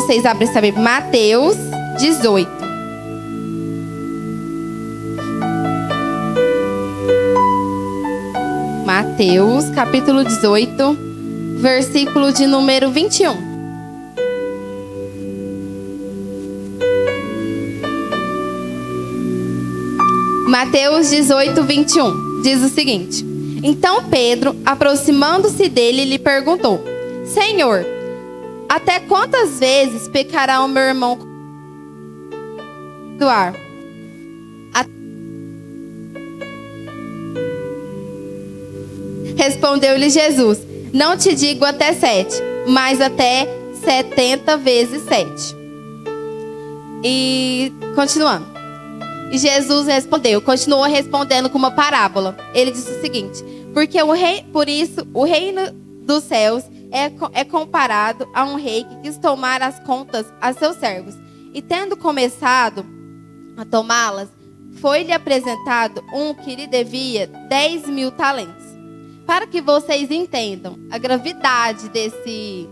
Vocês abrem essa Bíblia. Mateus 18. Mateus, capítulo 18, versículo de número 21. Mateus 18, 21. Diz o seguinte: Então Pedro, aproximando-se dele, lhe perguntou: Senhor, até quantas vezes pecará o meu irmão perdoar? Respondeu-lhe Jesus: Não te digo até 7, mas até 70 vezes 7. E continuando. E Jesus continuou respondendo com uma parábola. Ele disse o seguinte: Por isso o reino dos céus é comparado a um rei que quis tomar as contas a seus servos. E tendo começado a tomá-las, foi-lhe apresentado um que lhe devia 10.000 talentos. Para que vocês entendam a gravidade desse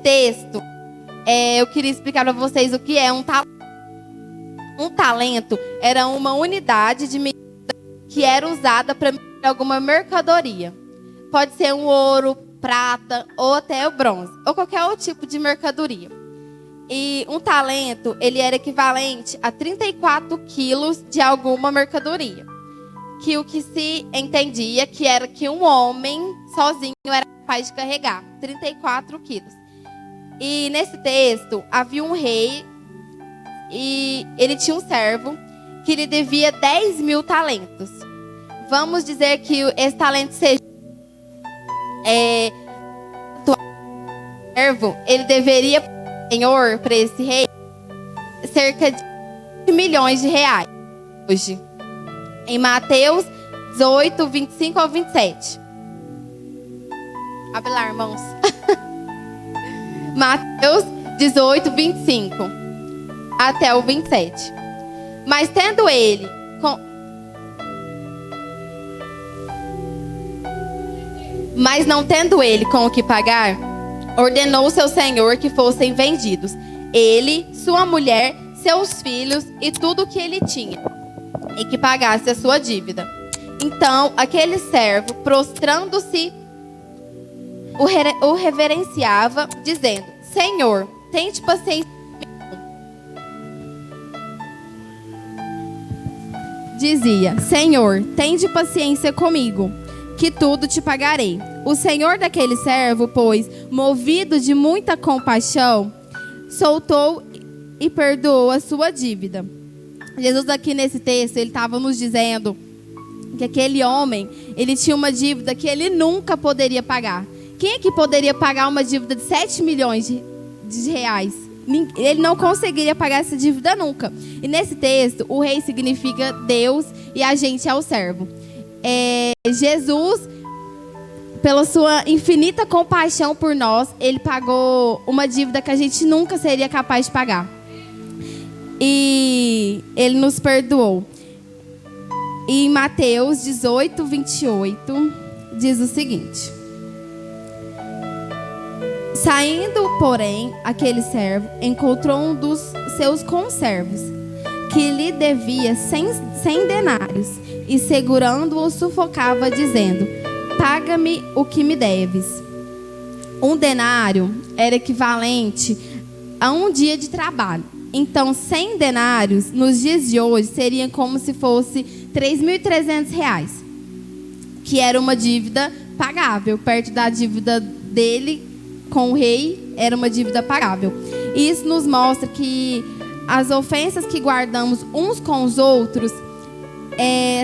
texto, eu queria explicar para vocês o que é um talento. Um talento era uma unidade de medida que era usada para medir alguma mercadoria. Pode ser um ouro, prata ou até o bronze, ou qualquer outro tipo de mercadoria. E um talento, ele era equivalente a 34 quilos de alguma mercadoria. Que o que se entendia que era que um homem sozinho era capaz de carregar 34 quilos. E nesse texto havia um rei e ele tinha um servo que lhe devia 10.000 talentos. Vamos dizer que esse talento seja servo, ele deveria senhor para esse rei cerca de 20 milhões de reais hoje. Em Mateus 18, 25 ao 27. Abre lá, irmãos. Mateus 18, 25 até o 27. Mas não tendo ele com o que pagar, ordenou seu senhor que fossem vendidos, ele, sua mulher, seus filhos e tudo o que ele tinha, e que pagasse a sua dívida. Então, aquele servo, prostrando-se, o reverenciava, dizendo: Senhor, tente paciência comigo. Dizia: Senhor, tende paciência comigo, que tudo te pagarei. O senhor daquele servo, pois, movido de muita compaixão, soltou e perdoou a sua dívida. Jesus aqui nesse texto, ele estava nos dizendo que aquele homem, ele tinha uma dívida que ele nunca poderia pagar. Quem é que poderia pagar uma dívida de 7 milhões de reais? Ele não conseguiria pagar essa dívida nunca. E nesse texto, o rei significa Deus e a gente é o servo. Jesus, pela sua infinita compaixão por nós, ele pagou uma dívida que a gente nunca seria capaz de pagar. E ele nos perdoou. E em Mateus 18, 28, diz o seguinte: Saindo, porém, aquele servo encontrou um dos seus conservos, que lhe devia 100 denários, e segurando-o sufocava, dizendo: Paga-me o que me deves. Um denário era equivalente a um dia de trabalho. Então, 100 denários, nos dias de hoje, seriam como se fosse 3.300 reais, que era uma dívida pagável. Perto da dívida dele com o rei, era uma dívida pagável. E isso nos mostra que as ofensas que guardamos uns com os outros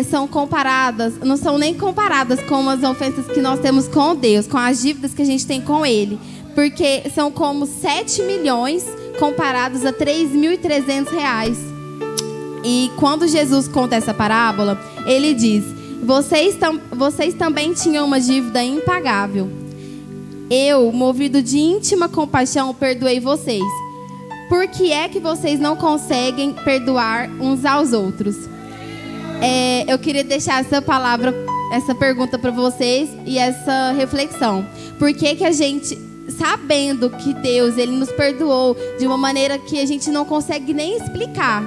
são comparadas, não são nem comparadas com as ofensas que nós temos com Deus, com as dívidas que a gente tem com Ele. Porque são como 7 milhões comparados a 3.300 reais. E quando Jesus conta essa parábola, ele diz: vocês também tinham uma dívida impagável. Eu, movido de íntima compaixão, perdoei vocês. Por que é que vocês não conseguem perdoar uns aos outros? Eu queria deixar essa pergunta para vocês e essa reflexão. Por que que a gente sabendo que Deus, Ele nos perdoou de uma maneira que a gente não consegue nem explicar,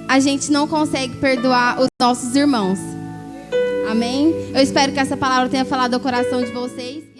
a gente não consegue perdoar os nossos irmãos. Amém? Eu espero que essa palavra tenha falado ao coração de vocês.